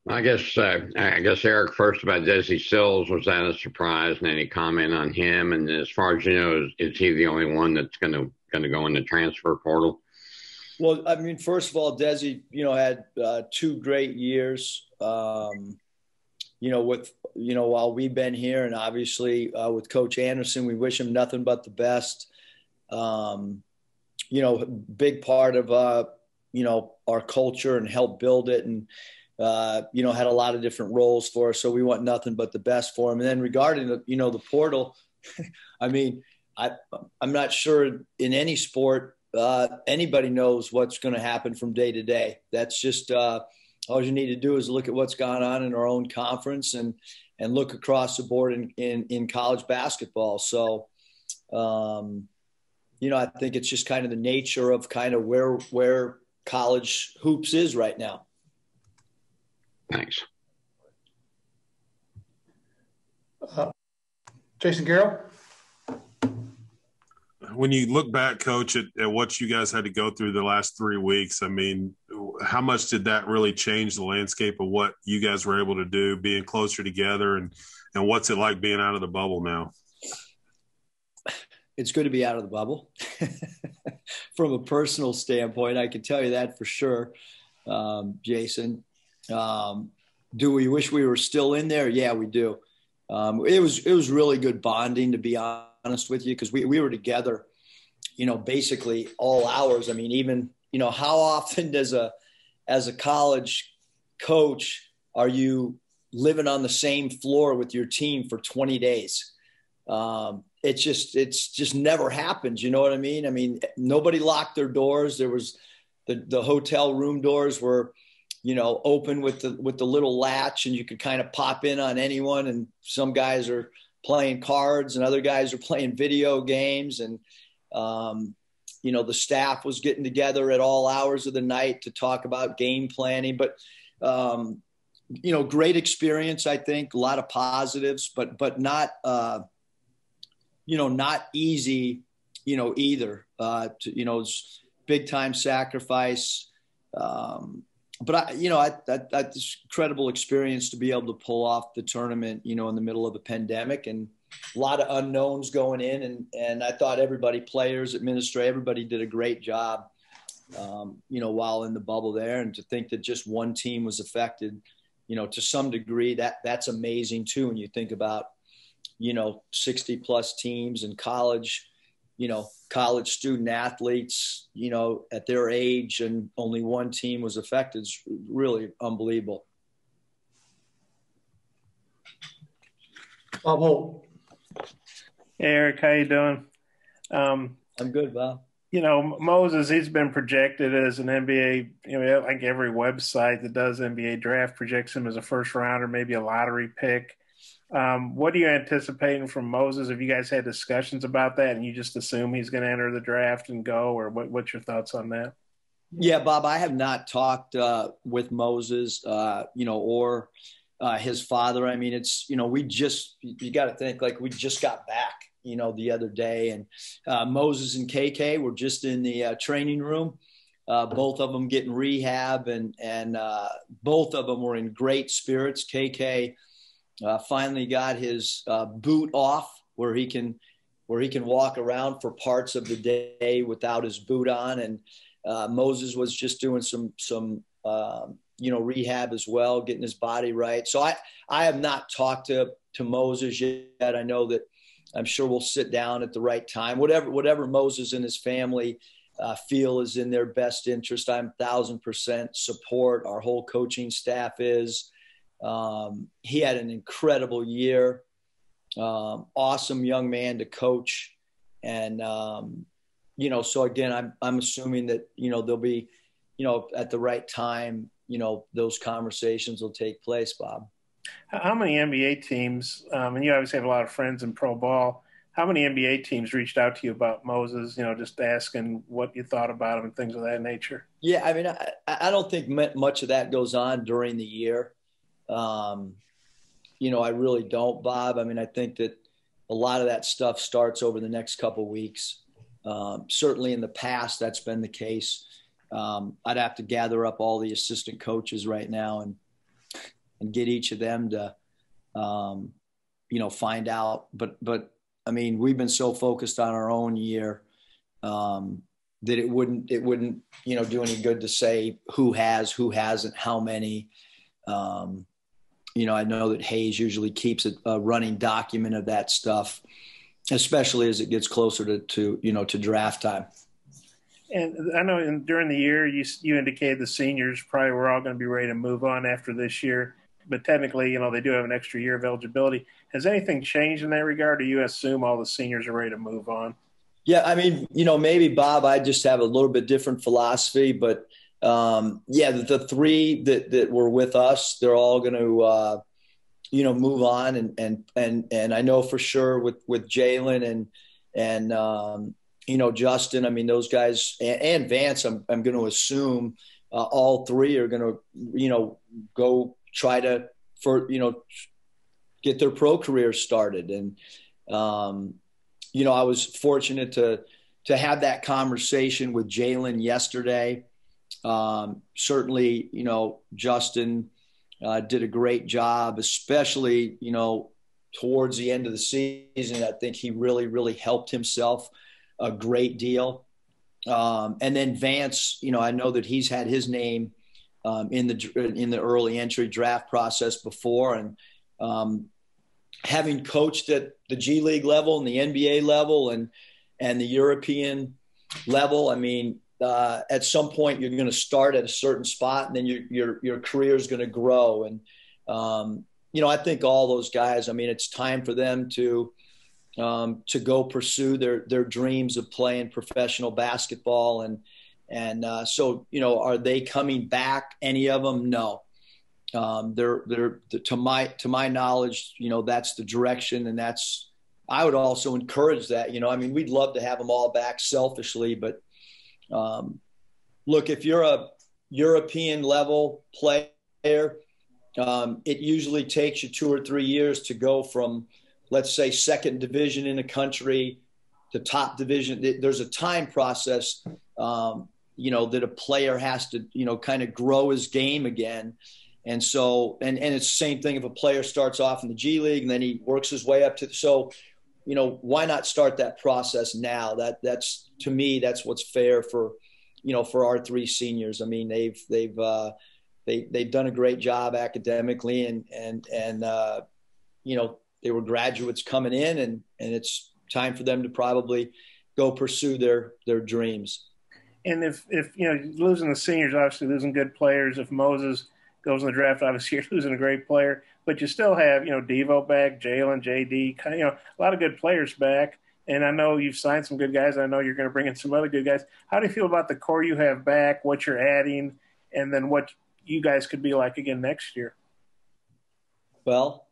I guess Eric, first about Desi Sills, was that a surprise? And any comment on him? And as far as you know, is he the only one that's going to go in the transfer portal? Well, I mean, first of all, Desi, had 2 great years. While we've been here, and obviously with Coach Anderson, we wish him nothing but the best. Big part of our culture and helped build it, and had a lot of different roles for us. So we want nothing but the best for him. And then regarding the portal, I mean, I'm not sure in any sport anybody knows what's going to happen from day to day. That's just all you need to do is look at what's gone on in our own conference and look across the board in college basketball. So, I think it's just kind of the nature of kind of where college hoops is right now. Thanks. Jason Garrell? When you look back, Coach, at what you guys had to go through the last 3 weeks, I mean, how much did that really change the landscape of what you guys were able to do, being closer together, and what's it like being out of the bubble now? It's good to be out of the bubble. From a personal standpoint, I can tell you that for sure, Jason. Do we wish we were still in there? Yeah, we do. It was really good bonding, to be honest with you, because we were together, basically all hours. I mean, even, how often as a college coach are you living on the same floor with your team for 20 days? It's just never happens. You know what I mean? I mean, nobody locked their doors. There was the hotel room doors were, open with the little latch, and you could kind of pop in on anyone. And some guys are playing cards and other guys are playing video games. And, the staff was getting together at all hours of the night to talk about game planning. But, great experience, I think, a lot of positives, but not, not easy, either. It's big time sacrifice. But this incredible experience to be able to pull off the tournament, in the middle of a pandemic, and a lot of unknowns going in. And I thought everybody, players, administrators, everybody did a great job, while in the bubble there. And to think that just one team was affected, to some degree, that's amazing too. When you think about, 60 plus teams in college, college student athletes, at their age, and only one team was affected. It's really unbelievable. Bob Holt. Hey, Eric, how you doing? I'm good, Bob. Moses, he's been projected as an NBA, like every website that does NBA draft projects him as a first rounder, maybe a lottery pick. What are you anticipating from Moses? Have you guys had discussions about that, and you just assume he's going to enter the draft and go, or what's your thoughts on that? Yeah, Bob, I have not talked with Moses, or his father. I mean, it's, you got to think, like, we just got back, the other day, and Moses and KK were just in the training room, both of them getting rehab, and both of them were in great spirits. KK finally got his boot off, where he can walk around for parts of the day without his boot on. And Moses was just doing some rehab as well, getting his body right. So I have not talked to Moses yet. I know that I'm sure we'll sit down at the right time. Whatever Moses and his family feel is in their best interest, I'm 1,000% support. Our whole coaching staff is. He had an incredible year, awesome young man to coach. And, so again, I'm assuming that, there'll be, at the right time, those conversations will take place, Bob. How many NBA teams, and you obviously have a lot of friends in pro ball, how many NBA teams reached out to you about Moses, just asking what you thought about him and things of that nature? Yeah, I mean, I don't think much of that goes on during the year. I really don't, Bob. I mean, I think that a lot of that stuff starts over the next couple of weeks. Certainly in the past, that's been the case. I'd have to gather up all the assistant coaches right now and get each of them to, find out. But I mean, we've been so focused on our own year that it wouldn't, do any good to say who has, who hasn't, how many. I know that Hayes usually keeps a running document of that stuff, especially as it gets closer to draft time. And I know during the year you indicated the seniors probably were all going to be ready to move on after this year, but technically, they do have an extra year of eligibility. Has anything changed in that regard, or you assume all the seniors are ready to move on? Yeah, I mean, maybe, Bob, I just have a little bit different philosophy, but the three that were with us, they're all going to, move on. And I know for sure with Jalen and Justin, I mean, those guys and Vance, I'm going to assume all three are going to, go try to, get their pro careers started. And, I was fortunate to have that conversation with Jalen yesterday. Certainly, Justin did a great job, especially, towards the end of the season. I think he really, really helped himself a great deal. And then Vance, I know that he's had his name in the early entry draft process before. And having coached at the G League level and the NBA level and the European level, I mean, at some point you're going to start at a certain spot, and then your career is going to grow. And I think all those guys, I mean, it's time for them to go pursue their dreams of playing professional basketball. And so are they coming back? Any of them? No. They're to my knowledge, that's the direction, and I would also encourage that. I mean, we'd love to have them all back selfishly, but look, if you're a European level player, it usually takes you 2 or 3 years to go from, let's say, second division in a country to top division. There's a time process, that a player has to, kind of grow his game again. And so, and it's the same thing if a player starts off in the G League and then he works his way up why not start that process now? That's to me, that's what's fair for our three seniors. I mean, they've done a great job academically, and they were graduates coming in, and it's time for them to probably go pursue their dreams. And if losing the seniors, obviously losing good players. If Moses goes in the draft, obviously you're losing a great player, but you still have, Devo back, Jalen, JD, a lot of good players back. And I know you've signed some good guys. I know you're going to bring in some other good guys. How do you feel about the core you have back, what you're adding, and then what you guys could be like again next year? Well,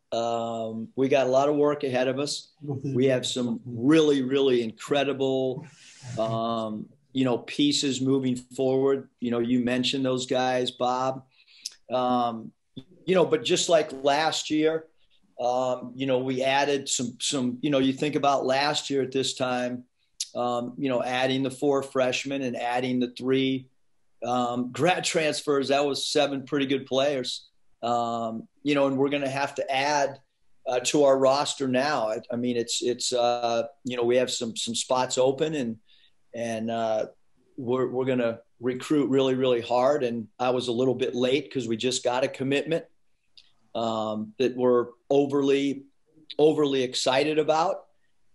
we got a lot of work ahead of us. We have some really, really incredible, pieces moving forward. You mentioned those guys, Bob. But just like last year, we added some, you think about last year at this time, adding the 4 freshmen and adding the 3 grad transfers. That was 7 pretty good players. And we're going to have to add to our roster now. I mean, it's we have some spots open, and we're going to recruit really, really hard. And I was a little bit late because we just got a commitment that we're overly excited about.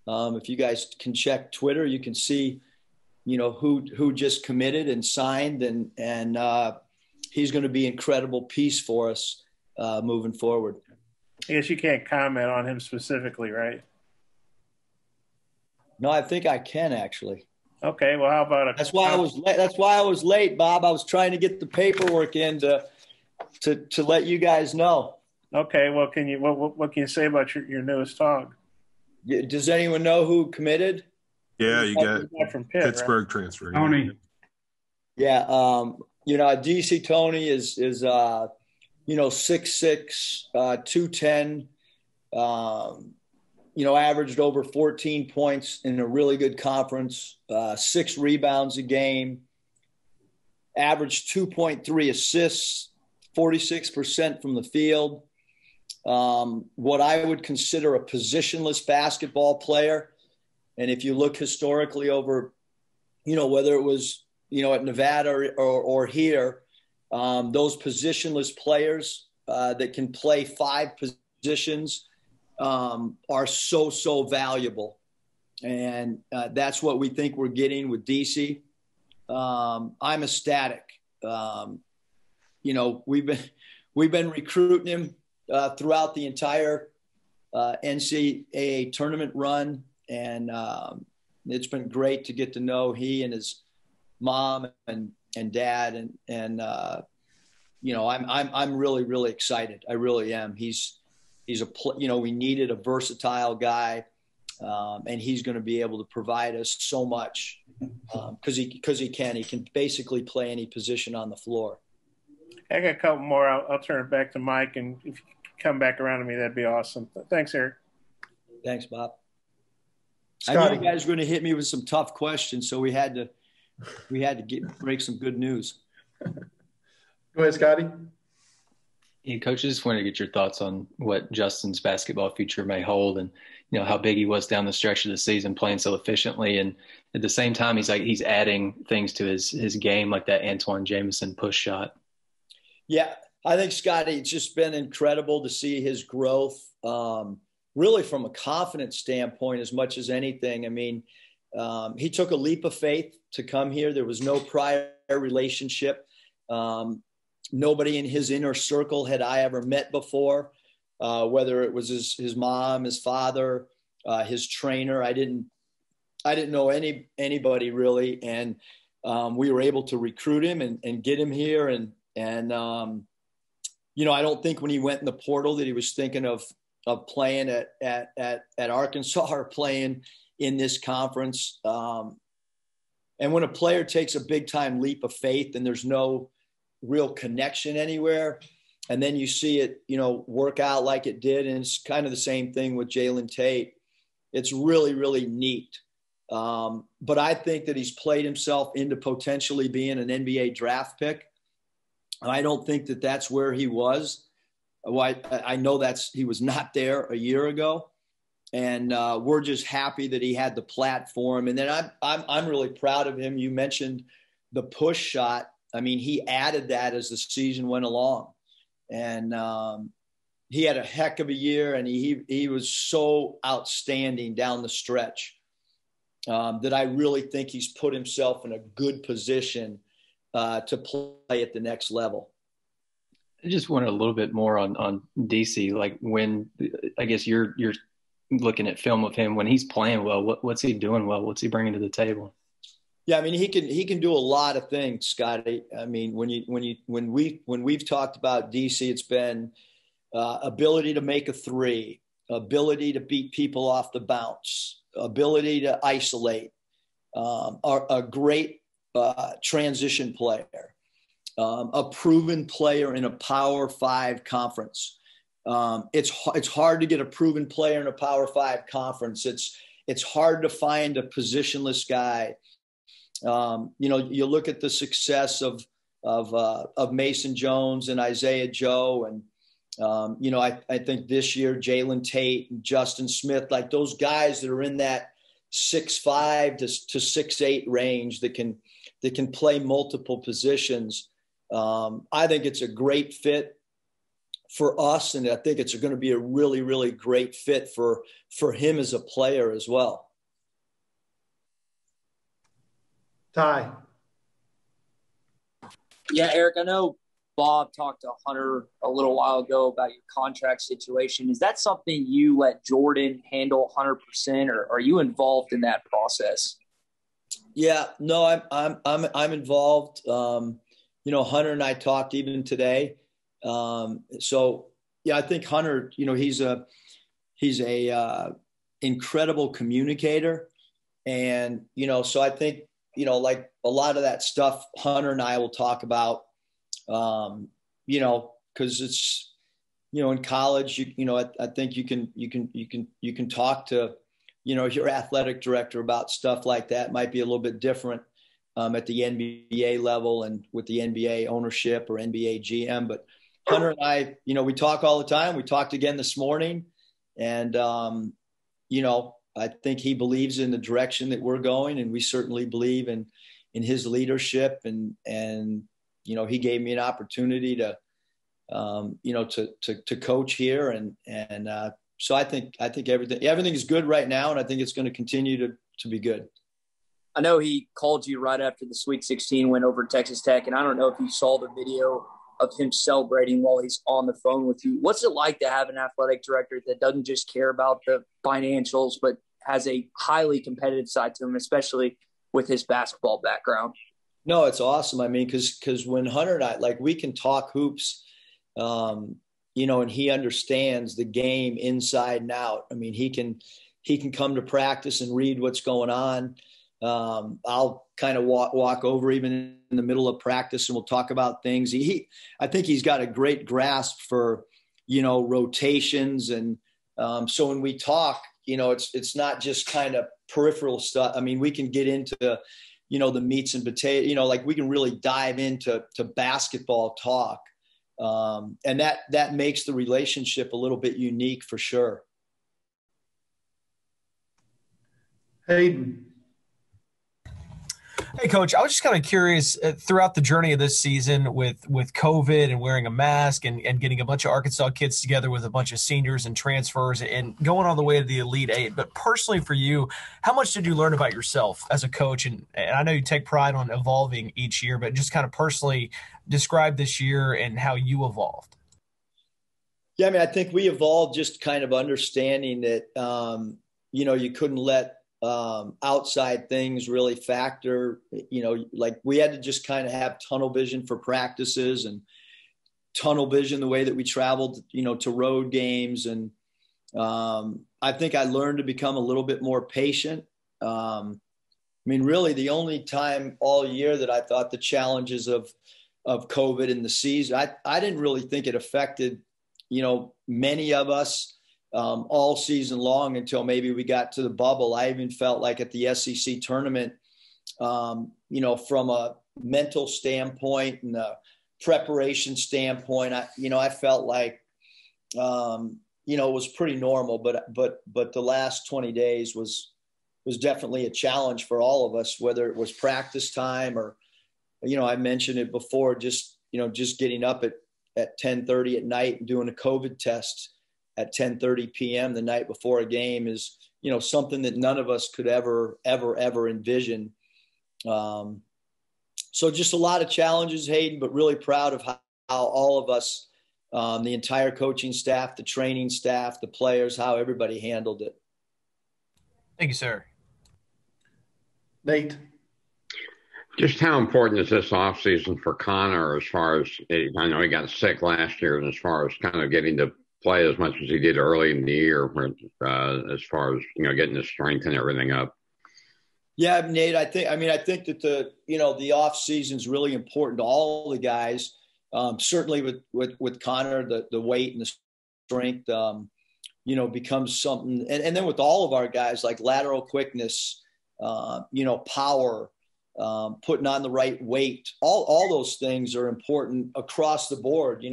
If you guys can check Twitter, you can see, who just committed and signed, and he's going to be an incredible piece for us moving forward. I guess you can't comment on him specifically, right? No, I think I can actually. Okay, well, how about That's why I was late, Bob. I was trying to get the paperwork in to let you guys know. Okay, well, what can you say about your newest hog? Does anyone know who committed? Yeah, you got from Pittsburgh, right? Transfer. Tony. Yeah, DC Tony is 6'6", 210. Averaged over 14 points in a really good conference, 6 rebounds a game, averaged 2.3 assists, 46% from the field. What I would consider a positionless basketball player. And if you look historically over, whether it was, at Nevada or here, those positionless players that can play 5 positions are so valuable. And that's what we think we're getting with DC. I'm ecstatic. We've been recruiting him throughout the entire NCAA tournament run, and it's been great to get to know he and his mom and dad, and I'm really excited. I really am. He's we needed a versatile guy, and he's going to be able to provide us so much because he can basically play any position on the floor. I got a couple more. I'll turn it back to Mike, and if you come back around to me, that'd be awesome. Thanks, Eric. Thanks, Bob. Scotty. I knew you guys were going to hit me with some tough questions, so we had to break some good news. Go ahead, Scotty. Yeah, Coach, I just wanted to get your thoughts on what Justin's basketball future may hold, and how big he was down the stretch of the season, playing so efficiently, and at the same time, he's adding things to his game, like that Antoine Jamison push shot. Yeah, I think, Scotty, it's just been incredible to see his growth, really from a confidence standpoint as much as anything. I mean, he took a leap of faith to come here. There was no prior relationship. Nobody in his inner circle had I ever met before, whether it was his mom, his father, his trainer. I didn't know anybody really. And we were able to recruit him and get him here. And I don't think when he went in the portal that he was thinking of playing at Arkansas or playing in this conference. And when a player takes a big time leap of faith and there's no real connection anywhere, and then you see it, work out like it did. And it's kind of the same thing with Jalen Tate. It's really neat. But I think that he's played himself into potentially being an NBA draft pick. I don't think that that's where he was. Well, I know he was not there a year ago, and we're just happy that he had the platform. And then I'm really proud of him. You mentioned the push shot. I mean, he added that as the season went along, and he had a heck of a year, and he was so outstanding down the stretch that I really think he's put himself in a good position to play at the next level. I just wanted a little bit more on DC. Like, when I guess you're looking at film of him when he's playing well, what's he doing well? What's he bringing to the table? Yeah, I mean, he can do a lot of things, Scotty. I mean, when we've talked about DC, it's been ability to make a three, ability to beat people off the bounce, ability to isolate, a great transition player, a proven player in a Power 5 conference. It's hard to get a proven player in a Power 5 conference. It's hard to find a positionless guy. You look at the success of Mason Jones and Isaiah Joe, and I think this year Jalen Tate and Justin Smith, like those guys that are in that 6'5" to 6'8" range that can play multiple positions. I think it's a great fit for us, and I think it's going to be a really great fit for him as a player as well. Ty. Yeah, Eric, I know Bob talked to Hunter a little while ago about your contract situation. Is that something you let Jordan handle 100%, or are you involved in that process? Yeah, no, I'm involved. Hunter and I talked even today. So yeah, I think Hunter, he's a incredible communicator. And, so I think, like a lot of that stuff, Hunter and I will talk about, cause it's, in college, I think you can talk to, your athletic director about stuff like that. Might be a little bit different at the NBA level and with the NBA ownership or NBA GM, but Hunter and I, we talk all the time. We talked again this morning, and I think he believes in the direction that we're going, and we certainly believe in his leadership, and he gave me an opportunity to coach here, and so I think everything is good right now, and I think it's going to continue to be good. I know he called you right after the Sweet 16 win over Texas Tech, and I don't know if you saw the video of him celebrating while he's on the phone with you. What's it like to have an athletic director that doesn't just care about the financials, but has a highly competitive side to him, especially with his basketball background? No, it's awesome. I mean, because when Hunter and I, we can talk hoops, and he understands the game inside and out. I mean, he can come to practice and read what's going on. I'll kind of walk over even in the middle of practice, and we'll talk about things. I think he's got a great grasp for, rotations. And so when we talk, it's not just kind of peripheral stuff. I mean, we can get into, the meats and potatoes, we can really dive into basketball talk. And that makes the relationship a little bit unique for sure. Hayden. Hey, Coach, I was just kind of curious throughout the journey of this season with COVID and wearing a mask and getting a bunch of Arkansas kids together with a bunch of seniors and transfers and going all the way to the Elite Eight. But personally for you, how much did you learn about yourself as a coach? And I know you take pride on evolving each year, but just kind of personally describe this year and how you evolved. Yeah, I mean, I think we evolved just kind of understanding that, you couldn't let outside things really factor, we had to just kind of have tunnel vision for practices and tunnel vision the way that we traveled, to road games. And I think I learned to become a little bit more patient. I mean, really the only time all year that I thought the challenges of COVID in the season, I didn't really think it affected, many of us all season long until maybe we got to the bubble. I even felt like at the SEC tournament, from a mental standpoint and a preparation standpoint, I felt like, it was pretty normal, but the last 20 days was definitely a challenge for all of us, whether it was practice time or, I mentioned it before, just getting up at 10:30 at night and doing a COVID test at 10:30 p.m. the night before a game is, something that none of us could ever envision. So just a lot of challenges, Hayden, but really proud of how all of us, the entire coaching staff, the training staff, the players, how everybody handled it. Thank you, sir. Nate. Just how important is this offseason for Connor as far as, I know he got sick last year, and as far as kind of getting to play as much as he did early in the year, as far as, getting his strength and everything up? Yeah, Nate, I think that the off season is really important to all the guys. Certainly with Connor, the weight and the strength, becomes something. And then with all of our guys, like lateral quickness, power, putting on the right weight, all those things are important across the board,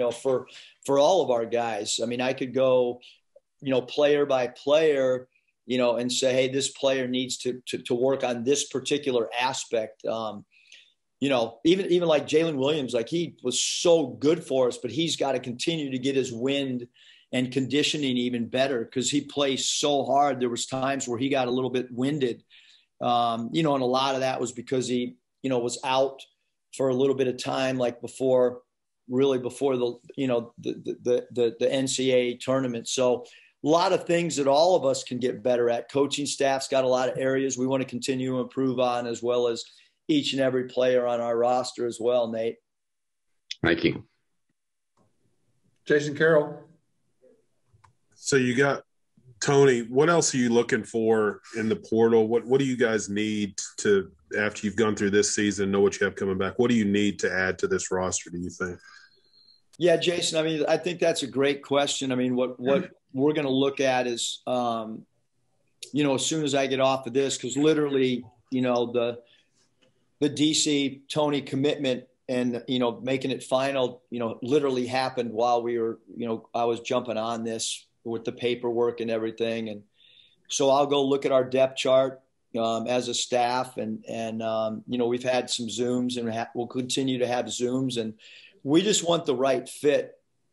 for all of our guys. I mean, I could go, player by player, and say, hey, this player needs to work on this particular aspect. Even like Jalen Williams, like he was so good for us, but he's got to continue to get his wind and conditioning even better because he plays so hard. There was times where he got a little bit winded. And a lot of that was because he, was out for a little bit of time, like before the NCAA tournament. So a lot of things that all of us can get better at. Coaching staff's got a lot of areas we want to continue to improve on, as well as each and every player on our roster as well, Nate. Thank you. Jason Carroll. So you got Tony, what else are you looking for in the portal? What do you guys need to, after you've gone through this season, know what you have coming back? What do you need to add to this roster, do you think? Yeah, Jason, I mean, I think that's a great question. I mean, what we're going to look at is, as soon as I get off of this, because literally, the DC Tony commitment making it final, literally happened while we were, I was jumping on this with the paperwork and everything. And so I'll go look at our depth chart as a staff, and we've had some Zooms, and we'll continue to have Zooms, and we just want the right fit.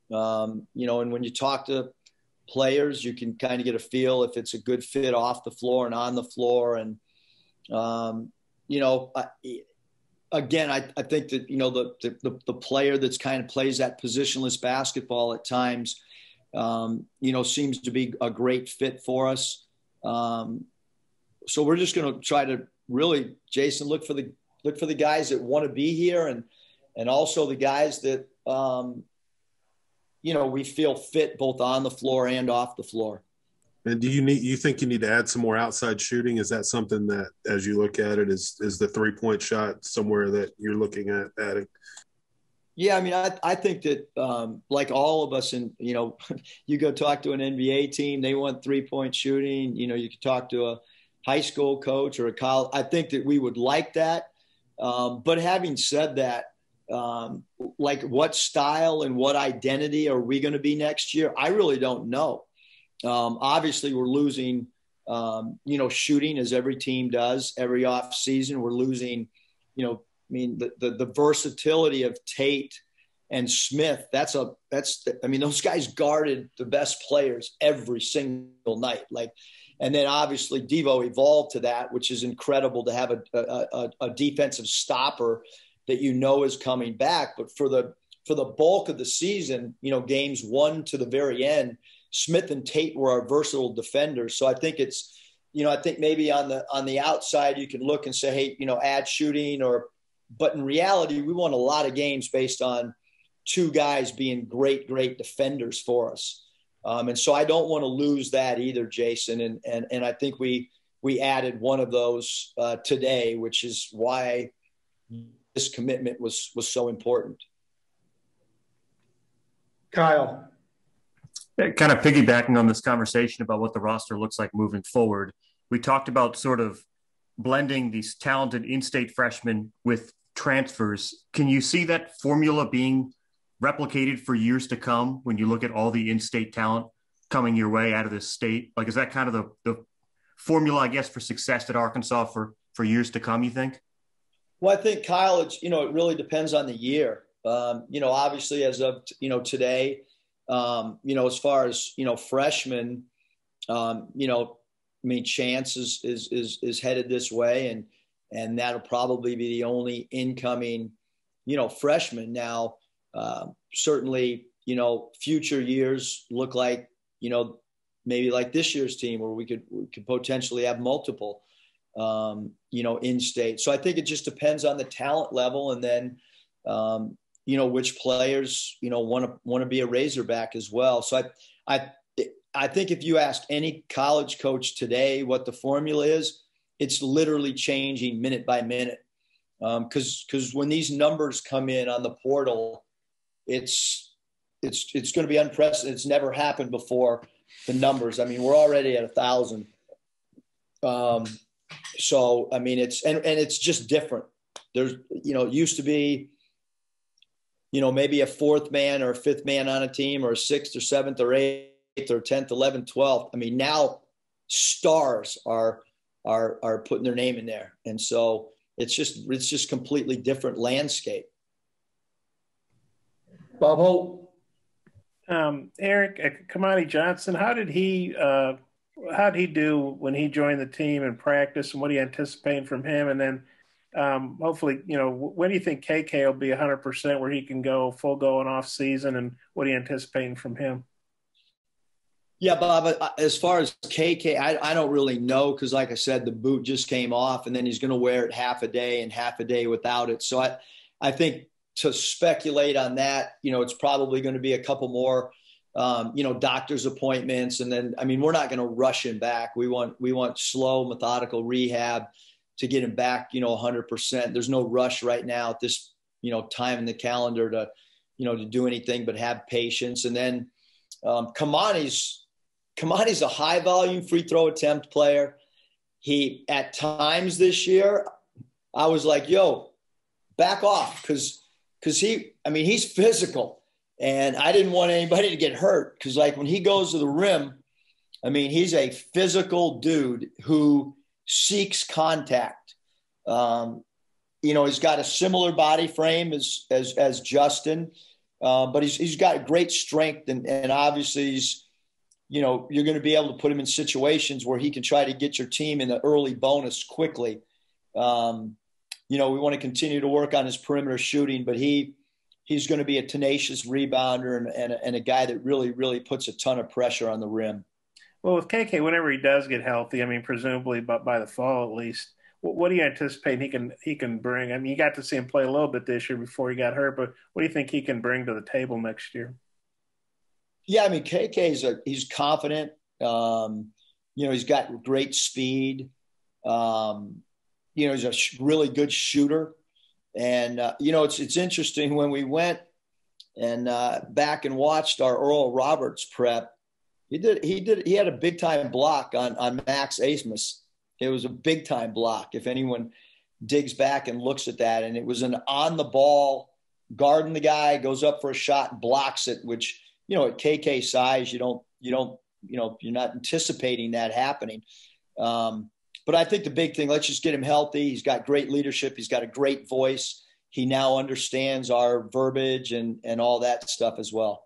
And when you talk to players, you can kind of get a feel if it's a good fit off the floor and on the floor. And, again, I think that, the player that's kind of plays that positionless basketball at times, seems to be a great fit for us. So we're just going to try to really, Jason, look for the guys that want to be here, and also the guys that, we feel fit both on the floor and off the floor. And do you think you need to add some more outside shooting? Is that something that, as you look at it, is the 3-point shot somewhere that you're looking at adding? Yeah, I mean, I think that like all of us, and you go talk to an NBA team, they want 3-point shooting. You could talk to a high school coach or a college. I think that we would like that. But having said that, like what style and what identity are we going to be next year? I really don't know. Obviously, we're losing, shooting, as every team does every off season. We're losing, the versatility of Tate and Smith. Those guys guarded the best players every single night. And then obviously Devo evolved to that, which is incredible to have a defensive stopper that is coming back. But for the bulk of the season, games 1 to the very end, Smith and Tate were our versatile defenders. So I think it's, I think maybe on the outside you can look and say, hey, add shooting, but in reality, we won a lot of games based on 2 guys being great defenders for us. And so I don't want to lose that either, Jason. And I think we added one of those today, which is why this commitment was so important. Kyle. Kind of piggybacking on this conversation about what the roster looks like moving forward, we talked about sort of blending these talented in-state freshmen with transfers. Can you see that formula being replicated for years to come when you look at all the in-state talent coming your way out of this state? Like, is that kind of the formula, I guess, for success at Arkansas for years to come, you think? Well, I think, Kyle, it's, it really depends on the year. Obviously as of, today, as far as, freshmen, Chance is headed this way, and that'll probably be the only incoming, freshman. Now, certainly, future years look like, maybe like this year's team, where we could potentially have multiple, in state. So I think it just depends on the talent level, and then, which players, want to be a Razorback as well. So I think if you ask any college coach today what the formula is, it's literally changing minute by minute. Because when these numbers come in on the portal, it's going to be unprecedented. It's never happened before. The numbers. I mean, we're already at 1,000. So I mean, it's just different. There's, it used to be, maybe a 4th man or a 5th man on a team, or a 6th or 7th or 8th or 10th, 11th, 12th. I mean, now stars are putting their name in there. And so it's just completely different landscape. Bob Holt. Eric, Kamani Johnson, how did he do when he joined the team in practice, and what are you anticipating from him? And then hopefully, when do you think KK will be 100% where he can go full go and off season, and what are you anticipating from him? Yeah, Bob, as far as KK, I don't really know, because like I said, the boot just came off, and then he's going to wear it half a day and half a day without it. So I think to speculate on that, it's probably going to be a couple more, doctor's appointments. And then, I mean, we're not going to rush him back. We want slow, methodical rehab to get him back, 100%. There's no rush right now at this, time in the calendar to do anything but have patience. And then Kamani's a high volume free throw attempt player. He, at times this year, I was like, yo, back off, because because he's physical, and I didn't want anybody to get hurt because, like, when he goes to the rim, I mean, he's a physical dude who seeks contact. He's got a similar body frame as Justin, but he's got great strength, and obviously he's, you're going to be able to put him in situations where he can try to get your team in the early bonus quickly. We want to continue to work on his perimeter shooting, but he's going to be a tenacious rebounder and a guy that really, really puts a ton of pressure on the rim. Well, with KK, whenever he does get healthy, I mean, presumably by the fall at least, what do you anticipate he can bring? I mean, you got to see him play a little bit this year before he got hurt, but what do you think he can bring to the table next year? Yeah, I mean, he's confident. He's got great speed. He's a really good shooter. And, it's interesting when we went and back and watched our Earl Roberts prep, he had a big time block on Max Asmus. It was a big time block. If anyone digs back and looks at that, and it was an on the ball, guarding the guy, goes up for a shot and blocks it, which, at KK size, you're not anticipating that happening. But I think the big thing, let's just get him healthy. He's got great leadership. He's got a great voice. He now understands our verbiage and all that stuff as well.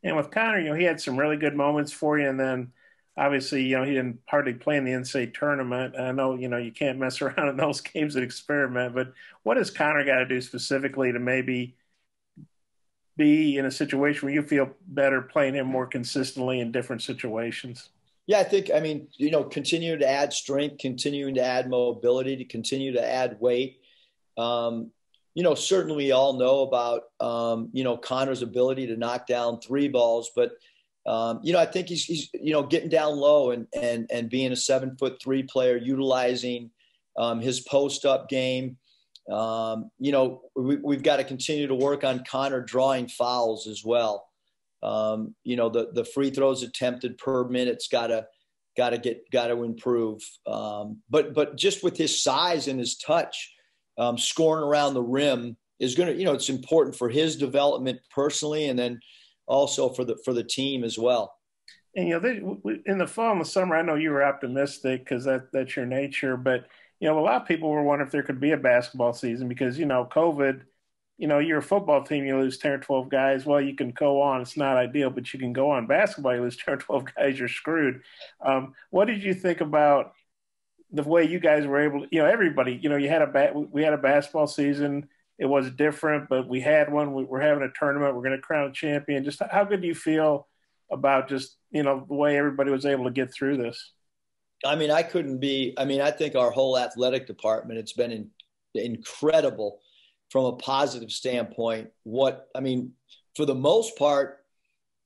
And with Connor, he had some really good moments for you. And then obviously, he didn't hardly play in the NCAA tournament. And I know, you can't mess around in those games and experiment, but what has Connor got to do specifically to maybe be in a situation where you feel better playing him more consistently in different situations? Yeah, I think, continuing to add strength, continuing to add mobility, to continue to add weight. Certainly we all know about, Connor's ability to knock down three balls, but, I think he's getting down low and being a 7'3" player, utilizing his post-up game. We've got to continue to work on Connor drawing fouls as well. The free throws attempted per minute's got to improve. But just with his size and his touch, scoring around the rim is going to, it's important for his development personally, and then also for the team as well. And, in the fall and the summer, I know you were optimistic because that's your nature, but, a lot of people were wondering if there could be a basketball season because, COVID, you're a football team, you lose 10 or 12 guys. Well, you can go on. It's not ideal, but you can go on. Basketball, you lose 10 or 12 guys, you're screwed. What did you think about the way you guys were able to, everybody, we had a basketball season. It was different, but we had one. We're having a tournament. We're going to crown a champion. Just how good do you feel about just, the way everybody was able to get through this? I think our whole athletic department, it's been incredible from a positive standpoint. For the most part,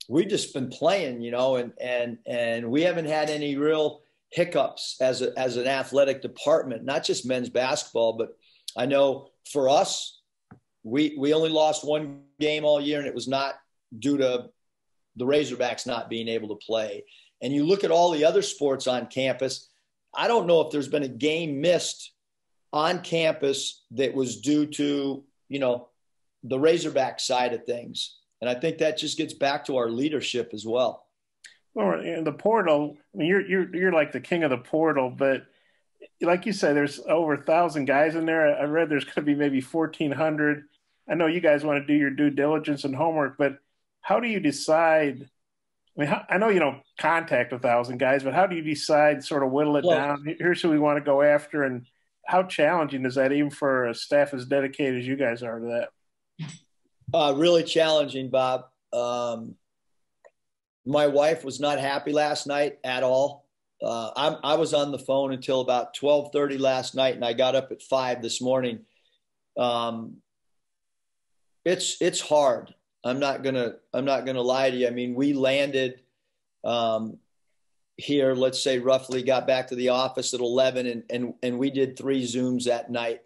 we've just been playing, and we haven't had any real hiccups as an athletic department, not just men's basketball, but I know for us, we only lost one game all year, and it was not due to the Razorbacks not being able to play. And you look at all the other sports on campus, I don't know if there's been a game missed on campus that was due to, the Razorback side of things. And I think that just gets back to our leadership as well. Well, in the portal, you're like the king of the portal, but like you said, there's over 1,000 guys in there. I read there's going to be maybe 1,400. I know you guys want to do your due diligence and homework, but how do you decide? I know you don't contact 1,000 guys, but how do you decide, sort of whittle it down? Here's who we want to go after. And how challenging is that, even for a staff as dedicated as you guys are to that? Really challenging, Bob. My wife was not happy last night at all. I was on the phone until about 12:30 last night, and I got up at 5 this morning. It's hard. I'm not gonna lie to you. We landed here, let's say roughly, got back to the office at 11, and we did 3 Zooms that night.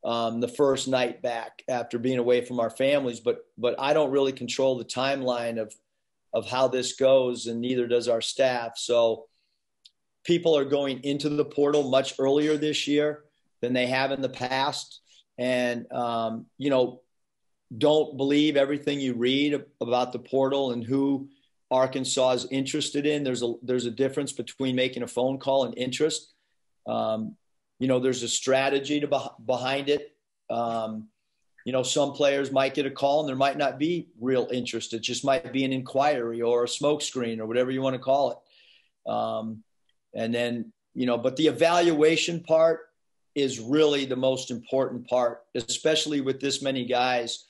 The first night back after being away from our families, but I don't really control the timeline of how this goes, and neither does our staff. So people are going into the portal much earlier this year than they have in the past. And, don't believe everything you read about the portal and who Arkansas is interested in. There's a difference between making a phone call and interest. There's a strategy behind it. Some players might get a call and there might not be real interest. It just might be an inquiry or a smokescreen or whatever you want to call it. And then, but the evaluation part is really the most important part, especially with this many guys.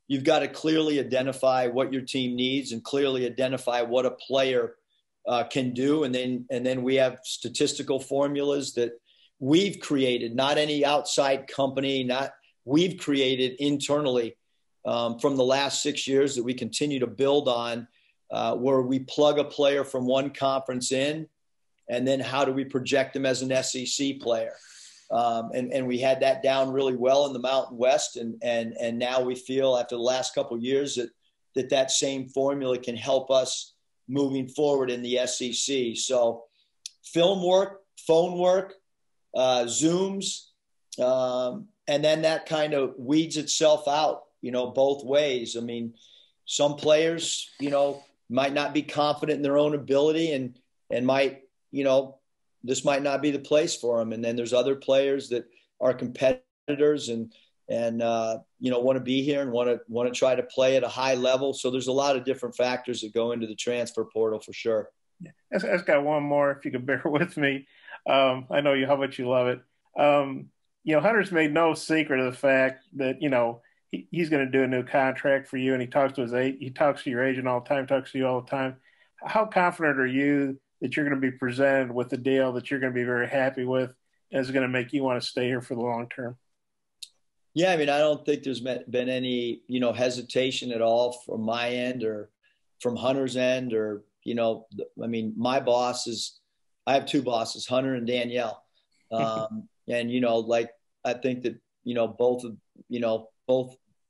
You've got to clearly identify what your team needs and clearly identify what a player can do. And then we have statistical formulas that we've created, not any outside company, we've created internally from the last 6 years that we continue to build on, where we plug a player from one conference in, and then how do we project them as an SEC player? And we had that down really well in the Mountain West. And now we feel after the last couple of years that same formula can help us moving forward in the SEC. So film work, phone work, Zooms, and then that kind of weeds itself out, both ways. I mean, some players, might not be confident in their own ability and might, this might not be the place for them. And then there's other players that are competitors and want to be here and want to try to play at a high level. So there's a lot of different factors that go into the transfer portal for sure. Yeah. I've got one more, if you could bear with me. I know how much you love it. Hunter's made no secret of the fact that, he's going to do a new contract for you, and he talks to your agent all the time, talks to you all the time. How confident are you that you're going to be presented with a deal that you're going to be very happy with and is going to make you want to stay here for the long term? Yeah, I mean, I don't think there's been any, hesitation at all from my end or from Hunter's end or, my bosses, I have two bosses, Hunter and Danielle. And, I think that,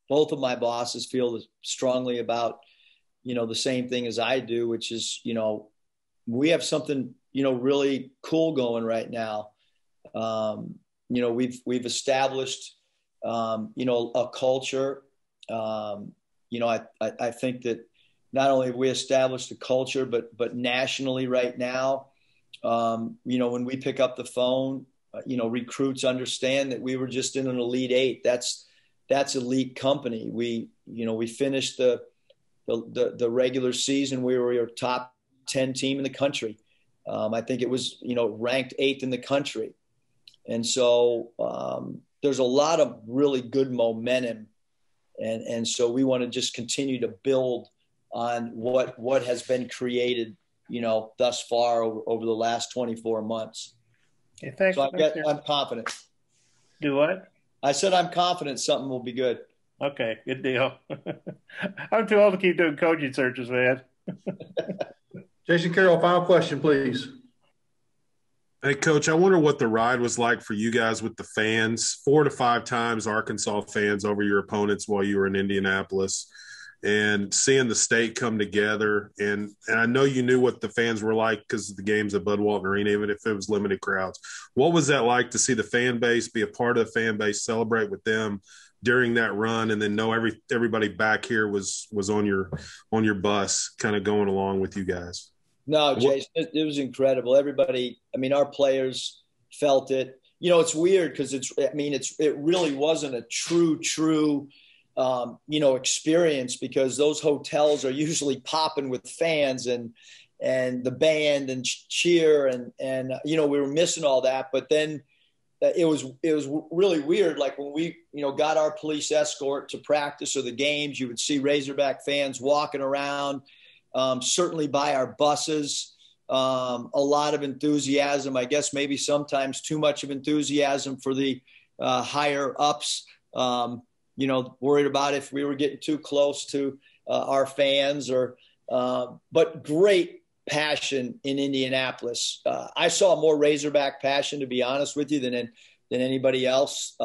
both of my bosses feel strongly about, the same thing as I do, which is, we have something, really cool going right now. We've established, a culture. I think that not only have we established a culture, but nationally right now, when we pick up the phone, recruits understand that we were just in an Elite Eight. That's elite company. We finished the regular season. We were a top 10 team in the country. I think it was, ranked 8th in the country. And so there's a lot of really good momentum. And so we want to just continue to build on what has been created, thus far over the last 24 months. Okay, thanks. So I'm confident. Do what? I said I'm confident something will be good. Okay, good deal. I'm too old to keep doing coaching searches, man. Jason Carroll, final question, please. Hey, Coach, I wonder what the ride was like for you guys with the fans, 4 to 5 times Arkansas fans over your opponents while you were in Indianapolis, and seeing the state come together. And I know you knew what the fans were like because of the games at Bud Walton Arena, even if it was limited crowds. What was that like to see the fan base, be a part of the fan base, celebrate with them during that run, and then know everybody back here was on your bus kind of going along with you guys? No, Jason, it was incredible. Everybody, our players felt it. It's weird because it really wasn't a true experience, because those hotels are usually popping with fans and the band and cheer and we were missing all that. But then it was really weird. Like when we, got our police escort to practice or the games, you would see Razorback fans walking around, certainly by our buses, a lot of enthusiasm, I guess maybe sometimes too much of enthusiasm for the higher ups, worried about if we were getting too close to our fans but great passion in Indianapolis. I saw more Razorback passion, to be honest with you, than anybody else,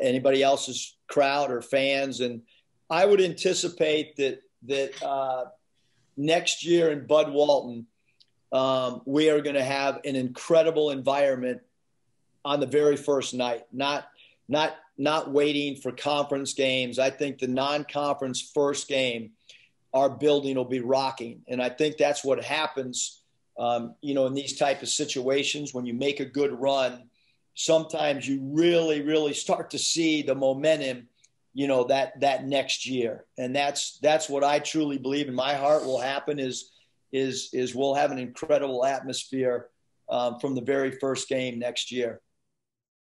anybody else's crowd or fans. And I would anticipate that next year in Bud Walton, we are going to have an incredible environment on the very first night. Not not waiting for conference games. I think the non-conference first game, our building will be rocking. And I think that's what happens, in these type of situations. When you make a good run, sometimes you really, really start to see the momentum, that next year. And that's what I truly believe in my heart will happen is we'll have an incredible atmosphere from the very first game next year.